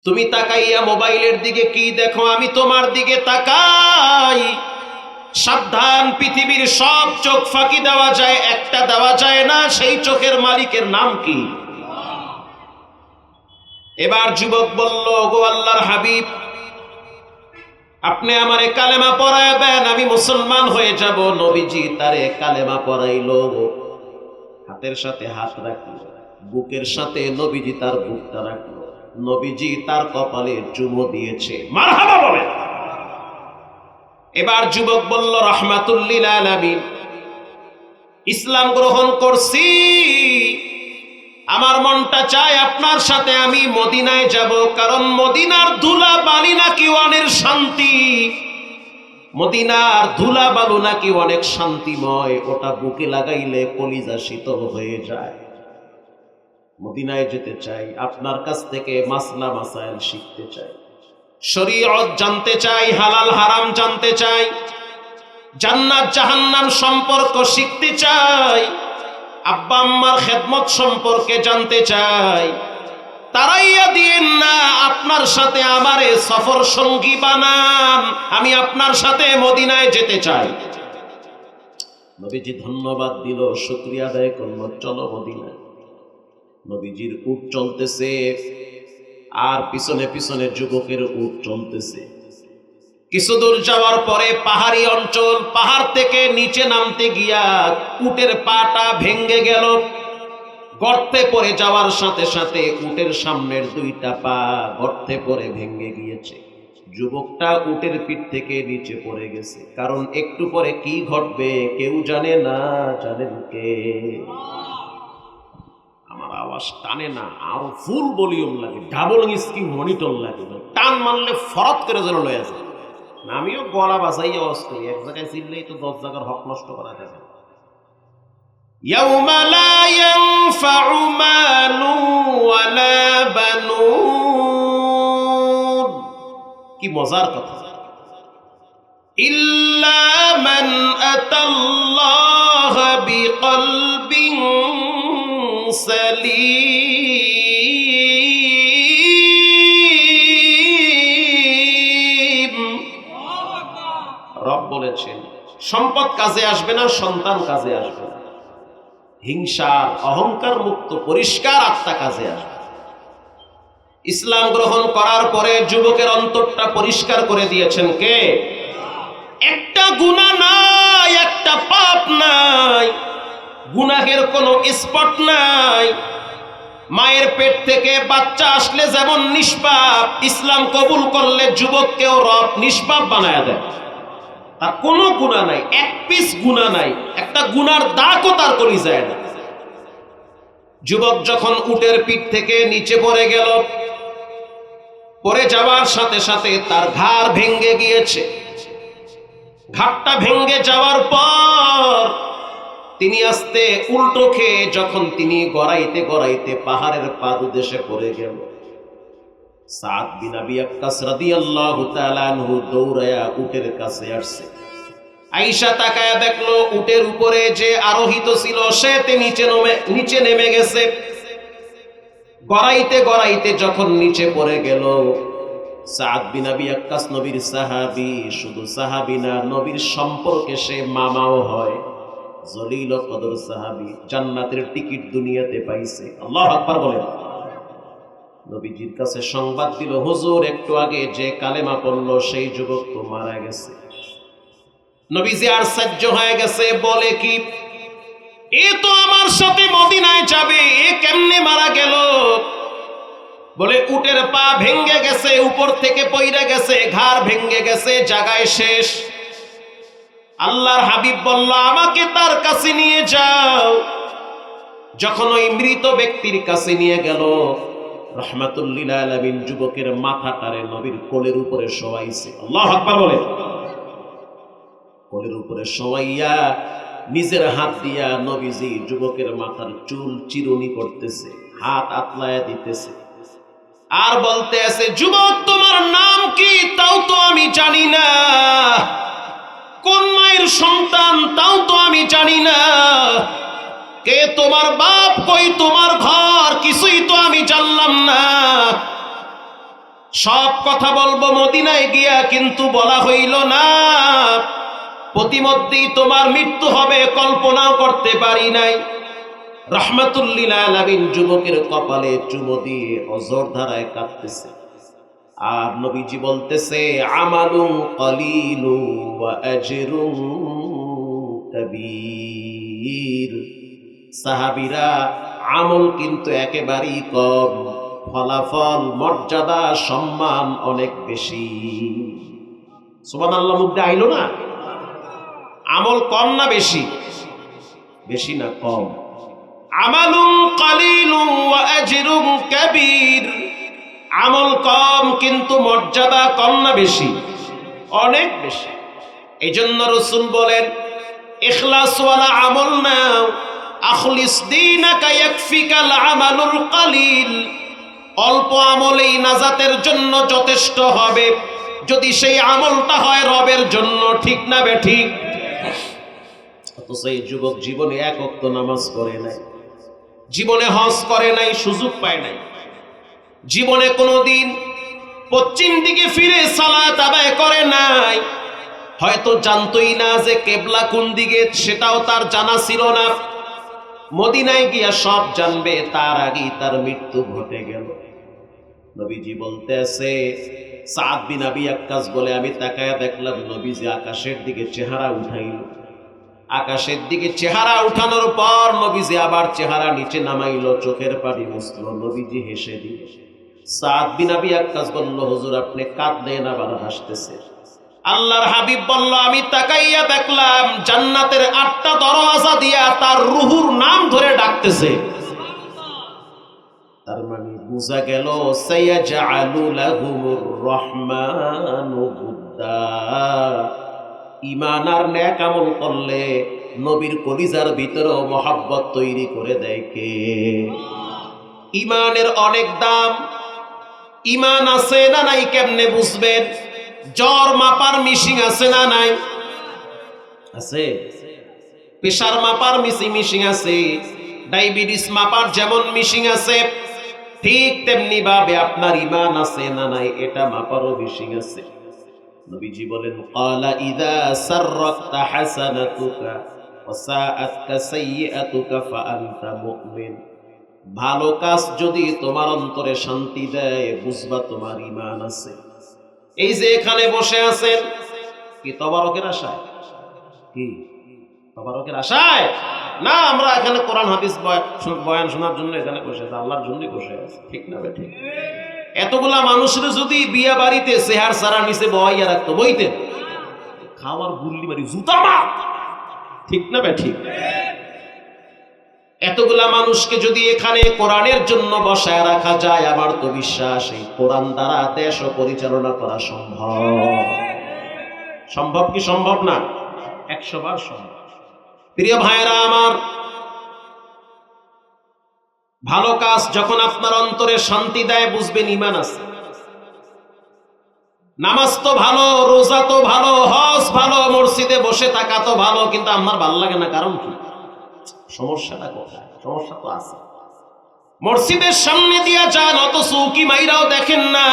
তুমি তাকাইয়া মোবাইলের দিকে কি দেখো, আমি তোমার দিকে তাকাই। সাবধান, পৃথিবীর সব চোখ ফাঁকি দেওয়া যায়, একটা দেওয়া যায় না, সেই চোখের মালিকের নাম কি? এবার যুবক বলল, গো আল্লাহর হাবিব, আপনি আমারে কালেমা পড়াবেন, আমি মুসলমান হয়ে যাব। নবীজি তারে কালেমা পড়াইল। হাতের সাথে হাত রাখলো, বুকের সাথে নবীজি তার বুকটা রাখলো, নবীজি তার কপালে চুমো দিয়েছে। মারহাবা বলেন। এবার যুবক বলল, রাহমাতুল লিল আলামিন, ইসলাম গ্রহণ করছি, আমার মনটা চায় আপনার সাথে আমি মদিনায় যাব, কারণ মদিনার ধুলা বালি নাকি অনেক শান্তি, মদিনার ধুলা বালু নাকি অনেক শান্তিময়, ওটা বুকে লাগাইলে কলিজা শীতল হয়ে যায়। মদিনায় যেতে চাই, আপনার কাছ থেকে মাসলা মাসাইল শিখতে চাই, শরীয়ত জানতে চাই, হালাল হারাম জানতে চাই, জান্নাত জাহান্নাম সম্পর্ক শিখতে চাই, আব্বা আম্মার খেদমত সম্পর্কে জানতে চাই। তারাইয়া দিয়েন না, আপনার সাথে আমারে সফর সঙ্গী বানান, আমি আপনার সাথে মদিনায় যেতে চাই। নবীজি ধন্যবাদ দিল, শুকরিয়া আদায় করল, চলো মদিনায়। নবীজির উট চলতেছে, আর পিছনে পিছনে যুবকের উট চলতেছে। কিছু দূর যাওয়ার পরে পাহাড়ি অঞ্চল, পাহাড় থেকে নিচে নামতে গিয়া উটের পাটা ভেঙ্গে গেল। গর্তে পড়ে যাওয়ার সাথে সাথে উটের সামনের দুইটা পা গর্তে পড়ে ভেঙ্গে গিয়েছে। যুবকটা উটের পিঠ থেকে নিচে পড়ে গেছে, কারণ একটু পরে কি ঘটবে কেউ জানে না। জানেন কে? আমার আওয়াজ টানে না, আরো ফুল ভলিউম লাগে, ডাবল স্ক্রিন মনিটর লাগে, টান মারলে ফরত করে যেন লয়ে যায়। আমিও গলা বাজাই আওয়াজ করি, এক জায়গায় চিনলেই তো 10 জায়গার হক নষ্ট করা যাবে। ইয়াউমা লা ইয়ানফাউ মালু ওয়ালা বানুন, কি মজার কথা। ইল্লা মান আতাল্লাহ বিকলবিন সালিম। রব বলেছেন, সম্পদ কাজে আসবে না, সন্তান কাজে আসবে না, হিংসা অহংকার মুক্ত পরিষ্কার আত্মা কাজে আসবে। ইসলাম গ্রহণ করার পরে যুবকের অন্তরটা পরিষ্কার করে দিয়েছেন কে? একটা গুনাহ নাই, একটা পাপ নাই, গুনাহের কোনো স্পট নাই। মায়ের পেট থেকে বাচ্চা আসলে যেমন নিষ্পাপ, ইসলাম কবুল করলে যুবককেও রব নিষ্পাপ বানায় দেয়। তার কোনো গুনাহ নাই, এক পিস গুনাহ নাই, একটা গুনার দাগও তার কলিজায় না। যুবক যখন উটের পিঠ থেকে নিচে পড়ে গেল, পড়ে যাওয়ার সাথে সাথে তার ঘাড় ভেঙে গিয়েছে। ঘাড়টা ভেঙে যাওয়ার পর তিনি আস্তে উল্টো খেয়ে যখন তিনি গড়াইতে গড়াইতে পাহাড়ের পাদদেশে পড়ে গেল, সাদ বিন আবি ওয়াক্কাস রাদিয়াল্লাহু তাআলা আনহু দৌড়ায়া উটের কাছে আসছে। আয়েশা তাকায়া দেখলো উটের উপরে যে আরোহিত ছিল সে নিচে নেমে গেছে। গড়াইতে গড়াইতে যখন নিচে পড়ে গেল, সাদ বিন আবি ওয়াক্কাস নবীর সাহাবী, শুধু সাহাবী না, নবীর সম্পর্কে সে মামাও হয়, জলিল কদর সাহাবী, জান্নাতের টিকিট দুনিয়াতে পাইছে। আল্লাহু আকবার বলেন। নবীজির কাছে সংবাদ দিল, হুজুর একটু আগে যে কালেমা পড়লো সেই যুবক তো মারা গেছে। নবীজি আশ্চর্য হয়ে গেছে, বলে কি, এ তো আমার সাথে মদিনায় যাবে, এ কেমনে মারা গেল? বলে উটের পা ভেঙে গেছে, উপর থেকে পইরা গেছে, ঘাড় ভেঙে গেছে, জায়গায় শেষ। আল্লাহর হাবিব বলল, আমাকে তার কাছে নিয়ে যাও। যখন ওই মৃত ব্যক্তির কাছে নিয়ে গেল, রাহমাতুল লিল আলামিন যুবকের মাথাটারে নবীর কোলের উপরে শোয়াইছে। আল্লাহু আকবার বলেন। কোলের উপরে শোয়াইয়া নিজের হাত দিয়া নবীজি যুবকের মাথার চুল চিরুনি করতেছে, হাত আতলায়া দিতেছে, আর বলতে আছে, যুবক তোমার নাম কি তাও তো আমি জানি না, কোন মায়ের সন্তান তাও তো আমি জানি না, কে তোমার বাপ, কই তোমার ঘর, কিছুই তো আমি জানলাম না। সব কথা বলবো মদিনায় গিয়া, কিন্তু বলা হইল না প্রতিমধ্যেই তোমার মৃত্যু হবে, কল্পনাও করতে পারি নাই। রাহমাতুল লিল আলামিন যুবকের কপালে চুমো দিয়ে অঝর ধারায় কাঁদতেছে। আর নবীজি বলতেছে, আমালুন কলিলু ওয়া আজরুন কাবীর। সাহাবীরা, আমল কিন্তু একেবারেই কম, ফলাফল মর্যাদা সম্মান অনেক বেশি। সুবহানাল্লাহ, মুখে আইলো না? আমল কম না বেশি? বেশি না কম? আমালুন কালিলুন ওয়া আজরুন কাবীর। আমল কম কিন্তু মর্যাদা কম না বেশি? অনেক বেশি। এই জন্য রাসূল বলেন, ইখলাস ওয়ালা আমল নাও, আখলিস দীনাকা ইয়াকফিকাল আমালুল কালিল। অল্প আমলেই নাজাতের জন্য যথেষ্ট হবে, যদি সেই আমলটা হয় রবের জন্য। ঠিক না বেঠিক? অথচ এই যুবক জীবনে এক ওয়াক্ত নামাজ পড়ে নাই, জীবনে হজ করে নাই, সুযোগ পায় নাই, জীবনে কোনোদিন পশ্চিম দিকে ফিরে সালাত আদায় করে নাই, হয়তো জানতোই না যে কেবলা কোন দিকে, সেটাও তার জানা ছিল না। মদিনায় গিয়া সব জানবে, তার আগেই তার মৃত্যু ঘটে গেল। নবীজি বলতেছে, সাদ বিন আবি আক্কাস বলে, আমি তাকায়া দেখলাম নবীজি আকাশের দিকে চেহারা উঠাইল। আকাশের দিকে চেহারা উঠানোর পর নবীজি আবার চেহারা নিচে নামাইল, চোখের পানি মুছল। নবীজি হেসে দিল। সাদ বিন আবি আক্কাস বলল, হুজুর আপনি কাঁদলেন, আবার হাসতেছে। আল্লাহর হাবিব বলল, আমি তাকাইয়া দেখলাম জান্নাতের 8টা দরওয়াজা দিয়া তার রূহুর নাম ধরে ডাকতেছে। তার মানে বুঝা গেল, সায়াজআলু লাহুমুর রহমানু বুদ্দা। ঈমান আর নেক আমল করলে নবীর কলিজার ভিতরেও মহব্বত তৈরি করে দেয় কে? ঈমানের অনেক দাম। ঈমান আছে না নাই কেমনে বুঝবেন? জ্বর মাপার মিশিং আছে না নাই? আছে। প্রেসার মাপার মিশিং আছে। ডায়াবেটিস মাপার যেমন মিশিং আছে, ঠিক তেমনি ভাবে আপনার ঈমান আছে না নাই এটা মাপারও মিশিং আছে। নবীজি বলেন, ক্বালা ইযা সাররাতা হাসানাতুকা ওয়া সাআতকা সাইয়্যাতুকা ফাআনতা মুমিন। ভালো কাজ যদি তোমার অন্তরে শান্তি দেয়, বুঝবা তোমার ঈমান আছে। এই যে এখানে বসে আছেন, কি তবারকের আশায়? কি তবারকের আশায়? না, আমরা এখানে কোরআন হাদিস বয়ান শোনার জন্য এখানে বসে আছি, আল্লাহর জন্যই বসে আছি। ঠিক না বেঠিক? এতগুলা মানুষের যদি বিয়া বাড়িতে চেহার সারা নিচে বহাইয়া রাখতো, বইতেন? খাওয়ার গুল্লি মারি জুতা মার। ঠিক না বেঠিক? এতগুলা মানুষকে যদি এখানে কোরআনের জন্য বসায় রাখা যায়, আমার তো বিশ্বাস এই কোরআন দ্বারা দেশও পরিচালনা করা সম্ভব। সম্ভব কি সম্ভব না? 100 বার সম্ভব। প্রিয় ভাইয়েরা আমার, ভালো কাজ যখন আপনার অন্তরে শান্তি দেয়, বুঝবেন ঈমান আছে। নামাজ তো ভালো, রোজা তো ভালো, হজ ভালো, মসজিদে বসে থাকা তো ভালো, কিন্তু আমার ভালো লাগে না। কারণ কি? সমস্যাটা কোথায়? সমস্যা তো আছে। মসজিদের সামনে দিয়া যান, অত চৌকি মাইরাও দেখেন না।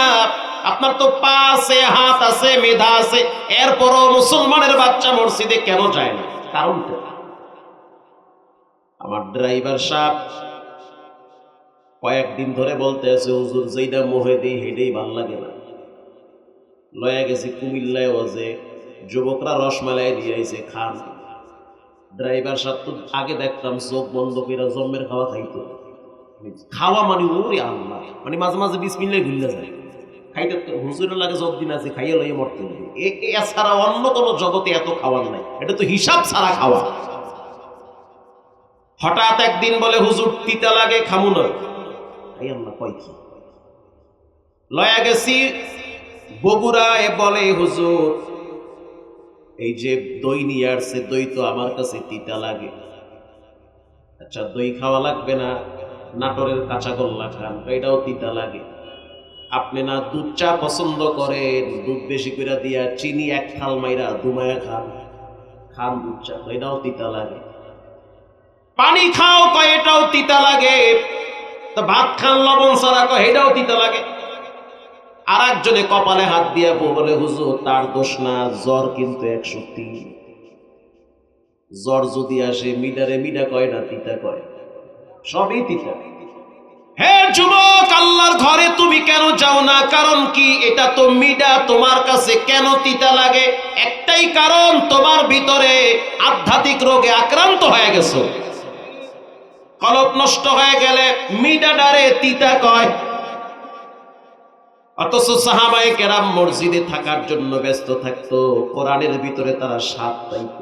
আপনার তো পা আছে, হাত আছে, মেধা আছে, এরপরও মুসলমানের বাচ্চা মসজিদে কেন যায় না? কারণটা, আমার ড্রাইভার সাহেব কয়েকদিন ধরে বলতে আছে, হুজুর যেইটা মোহে দিই হেডেই ভাল লাগে না। লয়া গেছি কুমিল্লায়, ওজে যুবকরা রসমালাই দিয়েছে, খান। ড্রাইভার সাহেব তো আগে দেখতাম চোখ বন্ধ করে জম্মের খাওয়া খাইতো। খাওয়া মানে ওরে আল্লাহ, মানে মাঝে মাঝে বিসমিল্লাহ ভুলে যায়। খাইতে হুজুরের লাগে যতদিন আছে খাইয়ে লইয়ে মরতে হবে। এছাড়া অন্য কোনো জগতে এত খাওয়ার নাই, এটা তো হিসাব ছাড়া খাওয়া। হঠাৎ একদিন বলে, হুজুর তিতা লাগে, খামু না। এই আল্লাহ কয় কি? লয়া গেছি বগুড়ায়, বলে হুজুর এই যে দই নিয়ে আসছে, দই তো আমার কাছে তিতা লাগে। আচ্ছা, দই খাওয়া লাগবে না, নাটোরের কাঁচা গোল্লা খান, এটাও তিতা লাগে। আপনি না দুধ চা পছন্দ করেন, দুধ বেশি করে দিয়া চিনি 1 থাল মাইরা দুমায়া খান, খান দুধ চা, এটাও তিতা লাগে। পানি খাও, কয় এটাও তিতা লাগে। তো ভাত খান লবণ ছাড়া, কয় এটাও তিতা লাগে। আর একজনে কপালে হাত দিয়ে বলে, হুজুর তার দোষ না, জ্বর কিন্তু 103। জ্বর যদি আসে মিডারে মিডা কয় না তিতা কয়, সবই তিতা। হে যুবক, আল্লাহর ঘরে তুমি কেন যাও না? কারণ কি? এটা তো মিডা, তোমার কাছে কেন তিতা লাগে? একটাই কারণ, তোমার ভিতরে আধ্যাত্মিক রোগে আক্রান্ত হয়ে গেছো। কলব নষ্ট হয়ে গেলে মিডা ডারে তিতা কয়। অথচ সাহাবায়ে কেরাম মসজিদে থাকার জন্য ব্যস্ত থাকতো, কোরআনের ভিতরে তারা স্বাদ পাইত।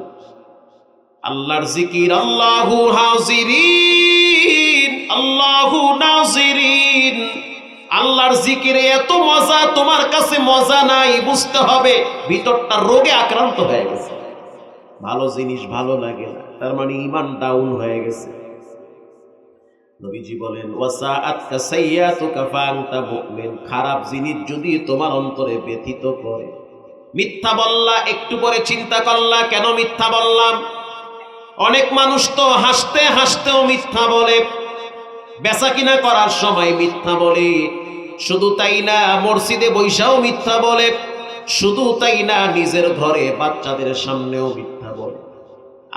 আল্লাহর জিকির, আল্লাহু হাজিরিন আল্লাহু নাজিরিন। আল্লাহর জিকিরে এত মজা, তোমার কাছে মজা নাই, বুঝতে হবে ভিতরটা রোগে আক্রান্ত হয়ে গেছে। ভালো জিনিস ভালো লাগে না, তার মানে ঈমান ডাউন হয়ে গেছে। নবীজি বলেন, ওয়াসাআতকা সাইয়্যাতুকা ফাআনতা মুমিন। খারাপ জিনিস যদি তোমার অন্তরে ব্যথিত করে, মিথ্যা বললা, একটু পরে চিন্তা করলা কেন মিথ্যা বললাম। অনেক মানুষ তো হাসতে হাসতেও মিথ্যা বলে, বেচা কিনা করার সময় মিথ্যা বলে। শুধু তাই না, মসজিদে বৈশাও মিথ্যা বলে। শুধু তাই না, নিজের ঘরে বাচ্চাদের সামনেও মিথ্যা বলে।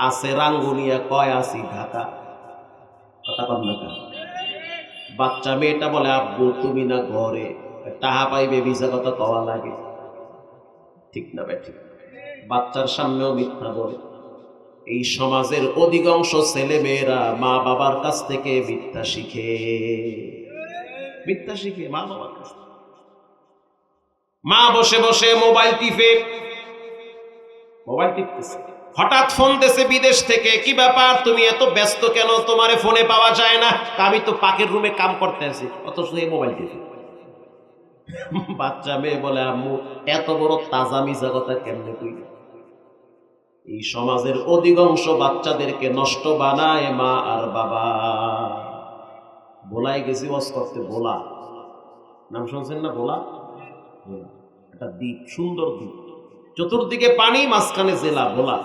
আছে রাঙ্গুনিয়া, কয় আসি ঢাকা। কথা কম না কেন? বাচ্চা মেয়েটা বলে, আব্বু তুমি না ঘরে, টাহা পাইবে, ভিসা কথা কওয়া লাগে। ঠিক না ভাই? ঠিক। বাচ্চার সামনেও মিথ্যা বলে। এই সমাজের অধিকাংশ ছেলে মেয়েরা মা বাবার কাছ থেকে মিথ্যা শিখে। মিথ্যা শিখে মা বাবার কাছ থেকে। মা বসে বসে মোবাইল টিপতেছে, হঠাৎ ফোন দিয়েছে বিদেশ থেকে, কি ব্যাপার তুমি এত ব্যস্ত কেন, তোমারে ফোনে পাওয়া যায় না? আমি তো পাকের রুমে কাম করতে আছি, অথচ এই মোবাইল টিপে। বাচ্চা মেয়ে বলে, আম্মু এত বড় তাজা মিশা কথা কেমনে কইলে? এই সমাজের অধিকাংশ বাচ্চাদেরকে নষ্ট বানায় মা আর বাবা। ভোলায় গেছি ওয়াজ করতে, ভোলা নাম শুনছেন না? ভোলা একটা দ্বীপ, সুন্দর দ্বীপ, চতুর্দিকে পানি, মাঝখানে জেলা ভোলা।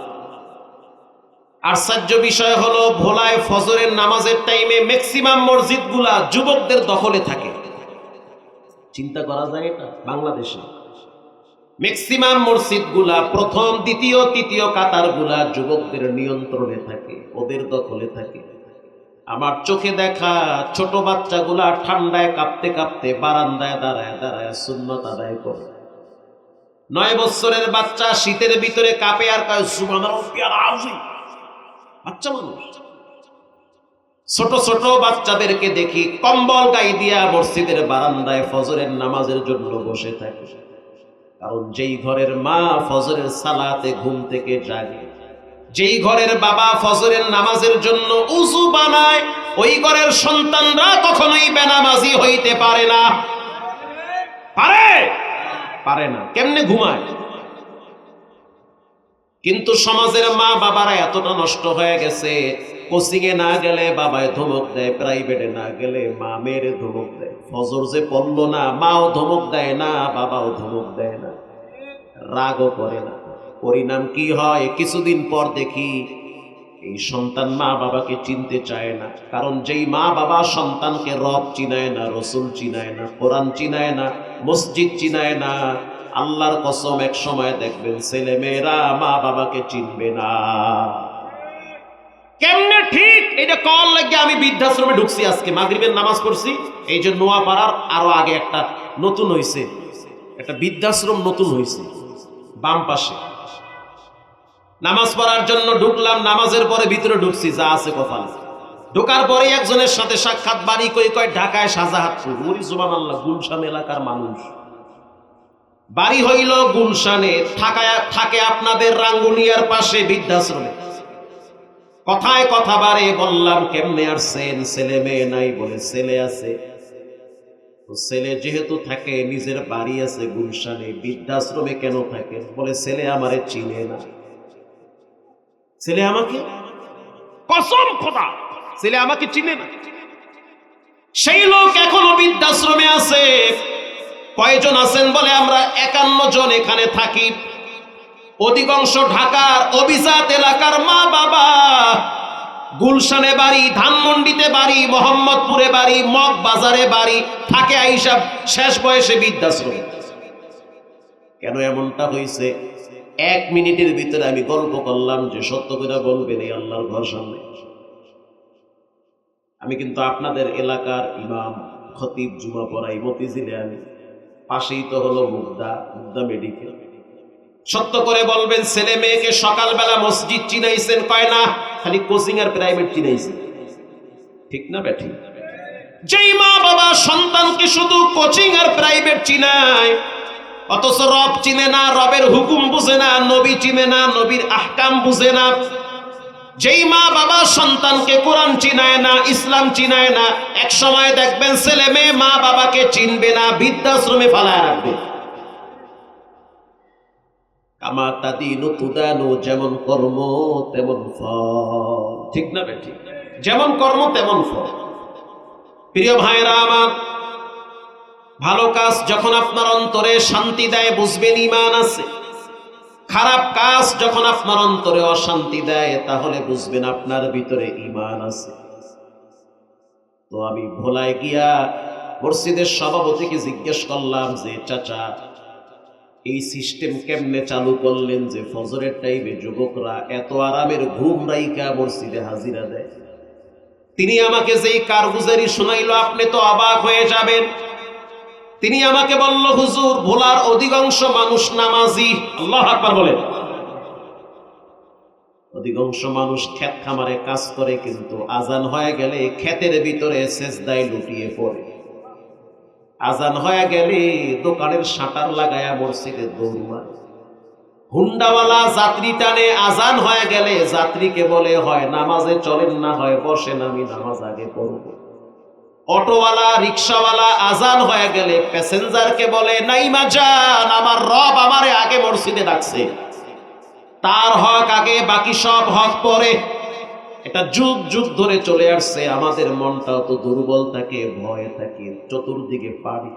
আশ্চর্য বিষয় হলো, ভোলায় ফজরের নামাজের টাইমে ম্যাক্সিমাম মসজিদগুলা যুবকদের দখলে থাকে। চিন্তা করা যায় এটা? বাংলাদেশে ম্যাক্সিমাম মসজিদগুলা, প্রথম দ্বিতীয় তৃতীয় কাতারগুলা যুবকদের নিয়ন্ত্রণে থাকে, ওদের দখলে থাকে। আমার চোখে দেখা ছোট বাচ্চাগুলা ঠান্ডায় কাঁপতে কাঁপতে বারান্দায় দাঁড়ায় দাঁড়ায় সুন্নত আদায় করে। 9 বছরের বাচ্চা শীতের ভিতরে কাঁপে আর কয় সুবহানাল্লাহ। বাচ্চা মানুষ। ছোট ছোট বাচ্চাদেরকে দেখি কম্বল গায়ে দিয়া মসজিদের বারান্দায় ফজরের নামাজের জন্য বসে থাকে। কারণ যেই ঘরের মা ফজরের সালাতে ঘুম থেকে জাগে, যেই ঘরের বাবা ফজরের নামাজের জন্য উযু বানায়, ওই ঘরের সন্তানরা কখনোই বেনামাজি হইতে পারে না। পারে না। কেমনে ঘুমায়? কিন্তু সমাজের মা বাবারা এতটা নষ্ট হয়ে গেছে, কোচিং এ না গেলে বাবায় ধমক দেয়, প্রাইভেটে না গেলে মা মেয়েরে ধমক দেয়। ফজর যে পড়লো না, মাও ধমক দেয় না, বাবাও ধমক দেয় না, রাগও করে না। পরিণাম কি হয়? কিছুদিন পর দেখি এই সন্তান মা বাবাকে চিনতে চায় না। কারণ যেই মা বাবা সন্তানকে রব চিনায় না, রসুল চিনায় না, কোরআন চিনায় না, মসজিদ চিনায় না, আল্লাহর কসম এক সময় দেখবেন ছেলে মেয়েরা মা বাবাকে চিনবে না। কেমনে ঠিক? এটা কল লাগে। আমি বৃদ্ধাশ্রমে ঢুকছি, আজকে মাগরিবের নামাজ পড়ছি। এই যে নোয়াপাড়ার আরো আগে একটা নতুন হয়েছে, একটা বৃদ্ধাশ্রম নতুন হয়েছে বাম পাশে। নামাজ পড়ার জন্য ঢুকলাম, নামাজের পরে ভিতরে ঢুকছি, যা আছে কপালে। ঢোকার পরে একজনের সাথে সাক্ষাৎ, বাড়ি কই ঢাকায় শাহজাহানপুর। ওরে সুবহানাল্লাহ, গুলশান এলাকার মানুষ। বাড়ি হইল গুলশানে, থাকে আপনাদের রাঙ্গুনিয়ার পাশে বৃদ্ধাশ্রমে। কথায় কথা বাড়ে, বললাম কেমনে আসছেন? ছেলে মেয়ে নাই? বলে ছেলে আছে। ছেলে যেহেতু থাকে, নিজের বাড়ি আছে গুলশানে, বৃদ্ধাশ্রমে কেন থাকে? বলে ছেলে আমারে চিনে না। ছেলে আমাকে, কসম খোদা, ছেলে আমাকে চিনে না। সেই লোক এখনো বৃদ্ধাশ্রমে আছে। কয়জন আছেন? বলে আমরা 51 জন এখানে থাকি। অধিকাংশ ঢাকার অভিজাত এলাকার মা বাবা, গুলশানে বাড়ি, ধানমন্ডিতে বাড়ি, মোহাম্মদপুরে বাড়ি, মগ বাজারে বাড়ি, থাকে আইসা শেষ বয়সে বৃদ্ধাশ্রমে। কেন এমনটা হয়েছে? 1 মিনিটের ভিতরে আমি গল্প করলাম যে সত্য করে বলবেন এই আল্লাহর ঘর সামনে। আমি কিন্তু আপনাদের এলাকার ইমাম, খতিব, জুমা পড়াই মতিঝিলে। আমি পাশেই তো হলো মুগদা মেডিকেল। সত্য করে বলবেন, ছেলে মেয়েকে সকালবেলা মসজিদ চিনাইছেন? কয় না, খালি কোচিং আর প্রাইভেট চিনাইছেন। ঠিক না ব্যাঠি? যেই মা বাবা সন্তানকে শুধু কোচিং আর প্রাইভেট চিনায়, অথচ রব চিনে না, রবের হুকুম বুঝে না, নবী চিনে না, নবীর আহকাম বুঝে না। যেই মা বাবা সন্তানকে কোরআন চিনায় না, ইসলাম চিনায় না, এক সময় দেখবেন ছেলে মেয়ে মা বাবাকে চিনবে না, বৃদ্ধাশ্রমে ফালায় রাখবে। কামা তাদিনু তুদানু, যেমন কর্ম তেমন ফল। ঠিক না বেঠি? যেমন কর্ম তেমন ফল। প্রিয় ভাইরা আমার, ভালো কাজ যখন আপনার অন্তরে শান্তি দেয়, বুঝবেন ঈমান আছে। খারাপ কাজ যখন আপনার অন্তরে অশান্তি দেয়, তাহলে বুঝবেন আপনার ভিতরে ঈমান আছে। তো আমি ভোলায় গিয়া মসজিদের সভাপতিকে জিজ্ঞেস করলাম যে, চাচা, এই সিস্টেম কেমনে চালু করলেন যে ফজরের টাইমে যুবকরা এত আরামের ঘুম রাইকা মসজিদে হাজিরা দেয়? তিনি আমাকে যেই কারগুজারি শোনাইল, আপনি তো অবাক হয়ে যাবেন। তিনি আমাকে বলল, হুজুর, ভোলার অধিকাংশ মানুষ নামাজি। আল্লাহু আকবার বলেন। অধিকাংশ মানুষ ক্ষেত খামারে কাজ করে, কিন্তু আজান হয়ে গেলে ক্ষেতের ভিতরে সেজদায় লুটিয়ে পড়ে। আজান হয়ে গেলে দোকানের শাটার লাগায়া মসজিদে দৌড় মারে। হুন্ডাওয়ালা যাত্রী টানে, আজান হয়ে গেলে যাত্রীকে বলে, হয় নামাজে চলেন, না হয় বসেন, আমি নামাজ আগে পড়ব। অটোওয়ালা, রিক্সাওয়ালা আজান হয়ে গেলে প্যাসেঞ্জারকে বলে, নাইমা যান, আমার রব আমারে আগে মসজিদে ডাকছে। তার হক আগে, বাকি সব হক পরে। এটা যুগ যুগ ধরে চলে আসছে। আমাদের মনটাও তো দুর্বল থাকে, ভয়ে থাকে, চতুর্দিকে পানি,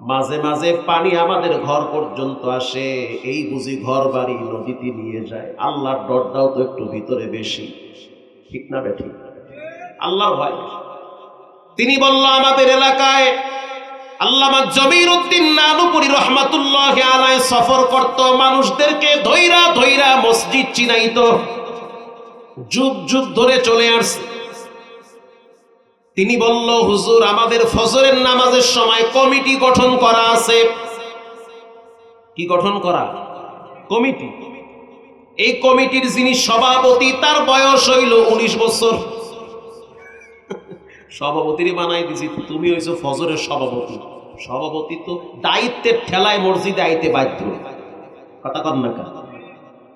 মাঝে মাঝে পানি আমাদের ঘর পর্যন্ত আসে। এই বুঝি ঘর বাড়ি নদীতে নিয়ে যায়। আল্লাহর ডরটাও তো একটু ভিতরে বেশি। ঠিক না বেঠি? আল্লাহর ভয়। তিনি বলল, আমাদের এলাকায় আল্লামা জমির উদ্দিন নানুপুরি রহমাতুল্লাহ আলাইহি সফর করত, মানুষদেরকে ধৈরা ধৈরা মসজিদ চিনাইতো। যুগ যুগ ধরে চলে আসছে। তিনি বলল, হুজুর, আমাদের ফজরের নামাজের সময় কমিটি গঠন করা আছে। কি গঠন করা? কমিটি। এই কমিটির যিনি সভাপতি, তার বয়স হইল 19 বছর। সভাপতির বানাই দিছি, তুমি হইছো ফজরের সভাপতি। সভাপতি তো দায়িত্বের ঠেলায় মসজিদে আইতে বাধ্য। কথা কন না কা?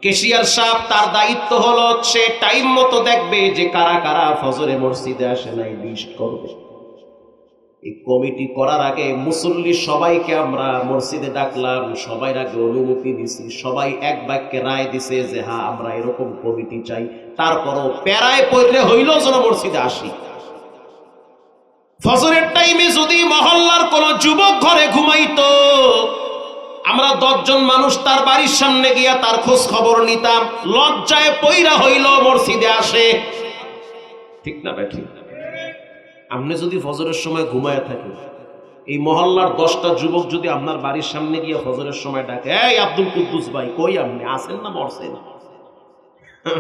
কেশিয়ার সাহেব, তার দায়িত্ব হলো সে টাইম মতো দেখবে যে কারা কারা ফজরে মসজিদে আসে নাই, লিস্ট করবে। এই কমিটি করার আগে মুসল্লি সবাইকে আমরা মসজিদে ডাকলাম, সবাই আগে অনুমতি দিছি, সবাই এক বাক্যে রায় দিছে যে হ্যাঁ, আমরা এরকম কমিটি চাই। তারপরও প্যারায় পড়লে হইল যেন মসজিদে আসি। ফজরের টাইমে যদি মহল্লার কোন যুবক ঘরে ঘুমাইতো, আমরা 10 জন মানুষ তার বাড়ির সামনে গিয়া তার খোঁজ খবর নিতাম। লজ্জায় পইরা হইল মসজিদে আসে। ঠিক না বেঠি? আপনি যদি ফজরের সময় ঘুমায় থাকেন, এই মহল্লার 10টা যুবক যদি আপনার বাড়ির সামনে গিয়ে ফজরের সময় ডাকে, এই আব্দুল কুদ্দুস ভাই, কই আপনি আছেন না মরছেন?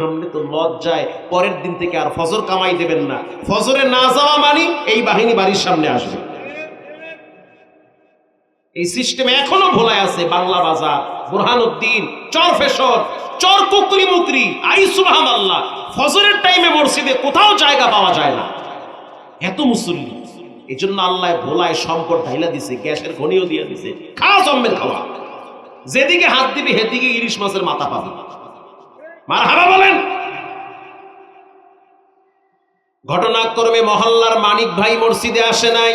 আপনি তো লজ্জায় পরের দিন থেকে আর ফজর কামাই দেবেন না। ফজরে না যাওয়া মানে এই বাহিনী বাড়ির সামনে আসবে। এই সিস্টেম এখনো ভোলায় আছে। বাংলা বাজার, বুরহানুদ্দিন, চরফেশর, চর কুকরি মুকরি, আই সুবহানাল্লাহ, ফজরের টাইমে মসজিদে কোথাও জায়গা পাওয়া যায় না, এত মুসল্লি। এই জন্য আল্লাহ ভোলায় সম্পদ ঢাইলা দিছে, গ্যাসের খনিও দিয়ে দিছে, খাওয়া জম্মের খাওয়া। যেদিকে হাত দিবি সেদিকে ইলিশ মাছের মাথা পাবি। মারহাবা বলেন। ঘটনাক্রমে মহল্লার মানিক ভাই মসজিদে আসে নাই।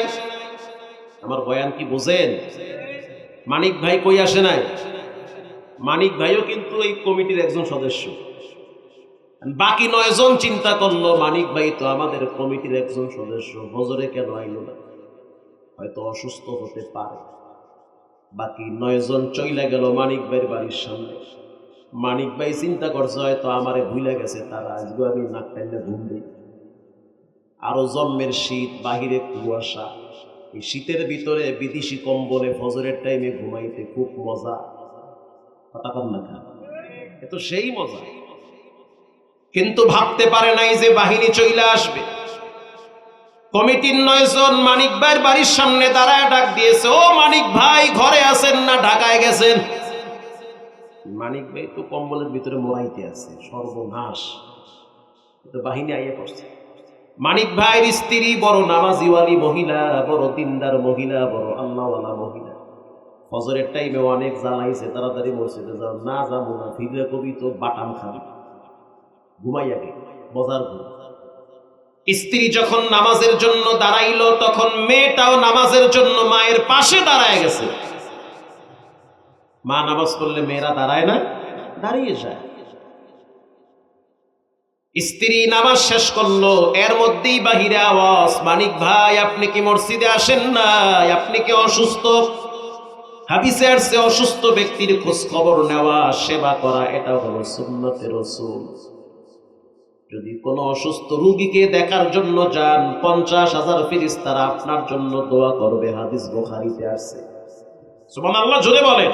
আমার বয়ান কি বুঝেন? মানিক ভাই কই আসে নাই? মানিক ভাইও কিন্তু এই কমিটির একজন সদস্য। বাকি 9 জন চিন্তা করলো, মানিক ভাই তো আমাদের কমিটির একজন সদস্য, ফজরে কেন আইল না? হয়তো অসুস্থ হতে পারে। বাকি 9 জন চইলা গেল মানিক ভাইয়ের বাড়ির সামনে। মানিক ভাই চিন্তা করছে হয়তো আমারে ভুলে গেছে তারা, আজকে আমি নাক টাইলে ঘুম দিই। আরো জন্মের শীত, বাহিরে কুয়াশা, এই শীতের ভিতরে বিদেশি কম্বলে ফজরের টাইমে ঘুমাইতে খুব মজা। কথা কম না খা, এ তো সেই মজা। কিন্তু ভাবতে পারে নাই যে বাহিনী চলে আসবে। কমিটির 9 জন মানিক ভাইয়ের বাড়ির সামনে দাঁড়ায় ডাক দিয়েছে, ও মানিক ভাই ঘরে আছেন না ঢাকায় গেছেন? মানিক ভাই তো কম্বলের ভিতরে মরাইতে আছে। সর্বনাশ, তো বাহিনী আইয়া পড়ছে। মানিক ভাইয়ের স্ত্রী বড় নামাজিওয়ালি মহিলা, বড় দিনদার মহিলা, বড় আল্লাহওয়ালা মহিলা। ফজরের টাইমে অনেক জ্বালাইছে, তাড়াতাড়ি মসজিদে যাও। না যাবো না, ফিরে কবি তো বাটাম খাবি, ঘুমাইয়া গে বজার ঘুম। স্ত্রী যখন নামাজের জন্য দাঁড়াইলো, তখন মেয়েটাও নামাজের জন্য মায়ের পাশে দাঁড়ায় গেছে। মা নামাজ পড়লে মেয়েরা দাঁড়ায় না, দাঁড়িয়ে যায়। স্ত্রী নামাজ শেষ করলো, এর মধ্যেই বাহিরে আওয়াজ, মানিক ভাই আপনি কি মসজিদে আসেন নাই? আপনি কি অসুস্থ? হাদিসে আসছে অসুস্থ ব্যক্তির খোঁজ খবর নেওয়া, সেবা করা, এটা হলো সুন্নতে রাসূল। যদি কোনো অসুস্থ রোগীকে দেখার জন্য যান, 50,000 ফেরেশতারা আপনার জন্য দোয়া করবে। হাদিস বুখারীতে আছে। সুবহানাল্লাহ, জোরে বলেন।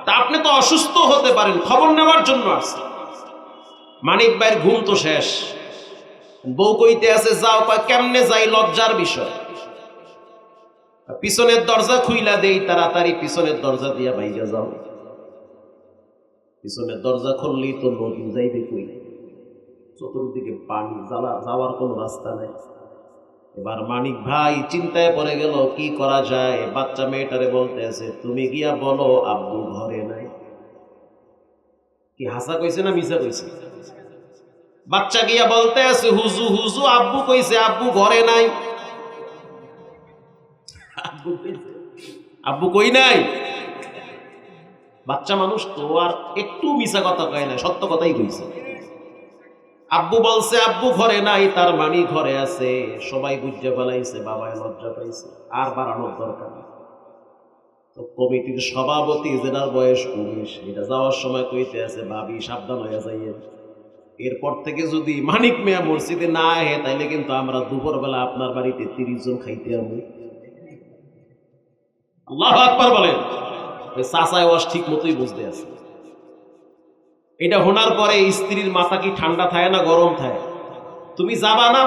তা আপনি তো অসুস্থ হতে পারেন, খবর নেওয়ার জন্য আসছেন। মানিক ভাইয়ের ঘুম তো শেষ, বউ কইতে আছে যাও। কয় কেমনে যাই? লজ্জার বিষয়। পিছনের দরজা খুইলা দেই, তাড়াতাড়ি পিছনের দরজা দিয়া বাইরে যাও। পিছনের দরজা খুললেই তো নদী, যাইবে কই? চতুর্দিকে পানি, যাওয়ার কোনো রাস্তা নেই। এবার মানিক ভাই চিন্তায় পড়ে গেল, কি করা যায়? বাচ্চা মেয়েটারে বলতে আছে, তুমি গিয়া বলো আব্বু ঘরে নাই। কি হাসা কইছে না মিছা কইছে? বাচ্চা গিয়া বলতে আছে, হুজু হুজু আব্বু কইছে আব্বু ঘরে নাই। আব্বু কই নাই? বাচ্চা মানুষ তো আর একটু মিছা কথা কয় না, সত্য কথাই কইছে। আব্বু বলছে আব্বু ঘরে নাই, তার মানে ঘরে আছে। সবাই বুঝতে ফেলাইছে, বাবায় লজ্জা পাইছে, আর বাড়ানোর দরকার নেই। তো কমিটির সভাপতি, যেটার বয়স 19, এটা যাওয়ার সময় কইতে আছে, ভাবি সাবধান হয়ে যাইয়েন। এরপর থেকে যদি মানিক মিয়া মসজিদে না আহে, তাইলে কিন্তু আমরা দুপুরবেলা আপনার বাড়িতে 30 জন খাইতে যাবো। আল্লাহু আকবার বলেন। ওই চাচায় ওয়াজ ঠিক মতোই বুঝতে আছে। এটা শোনার পরে স্ত্রীর মাথা কি ঠান্ডা থাকে না গরম থাকে? তুমি যাবা না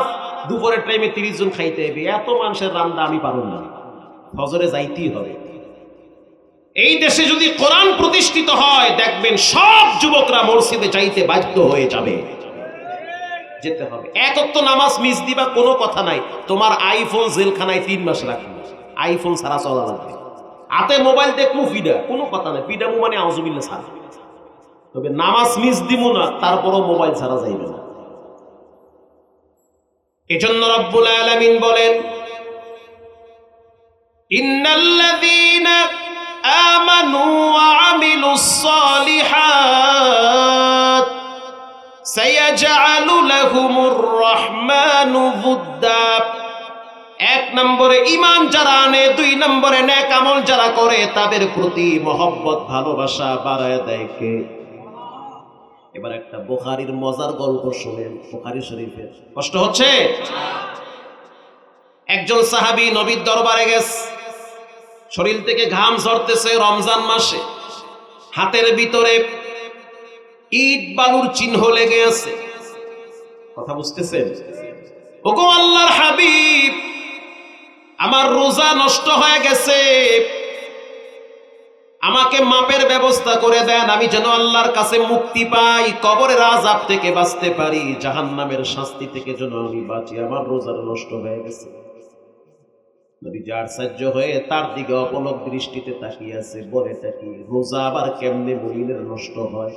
দুপুরের টাইমে 30 জন খাইতে হবে? এত মানুষের রান্না আমি পারুম না, ফজরে যাইতেই হবে। এই দেশে যদি কোরআন প্রতিষ্ঠিত হয়, দেখবেন সব যুবকরা মসজিদে যাইতে বাধ্য হয়ে যাবে, যেতে হবে। এক ওয়াক্ত নামাজ মিস দিবা, কোনো কথা নাই। তোমার আইফোন জেলখানায় 3 মাস রাখবে, আইফোন ছাড়া চলা লাগবে। হাতে মোবাইল দেখবো ফিডা, কোনো কথা নাই। ফিডামু মানে আউযুবিল্লাহ ছাড়া। তবে নামাজ মিস দিব না, তারপরও মোবাইল ছাড়া যাইবে না। এজন্য রব্বুল আলামিন বলেন, ইন্নাল্লাযীনা আমানু ওয়া আমিলুস সালিহাত সায়াজআলু লাহুমুর রাহমানু বুদ্দা। 1 নম্বরে ঈমান যারা আনে, 2 নম্বরে নেক আমল যারা করে, তাদের প্রতি মহব্বত ভালোবাসা বাড়ায় দেয় কে? এবার একটা বুখারীর মজার গল্প শুনেন, বুখারী শরীফের। কষ্ট হচ্ছে? একজন সাহাবী নবীর দরবারে গেছে, শরীর থেকে ঘাম ঝরতেছে, রমজান মাসে হাতের ভিতরে ইট বালুর চিহ্ন লেগে আছে। কথা বুঝতেছেন? ওগো আল্লাহর হাবিব, আমার রোজা নষ্ট হয়ে গেছে, আমাকে মাপের ব্যবস্থা করে দেন, আমি যেন আল্লাহর কাছে মুক্তি পাই, কবরের আযাব থেকে বাঁচতে পারি, জাহান্নামের শাস্তি থেকে যেন আমি বাঁচি। আমার রোজা নষ্ট হয়ে গেছে। নবীজি আশ্চর্য হয়ে তার দিকে অপলক দৃষ্টিতে তাকিয়ে আছে। বলে থাকি, রোজা আবার কেমনে মুমিনের নষ্ট হয়?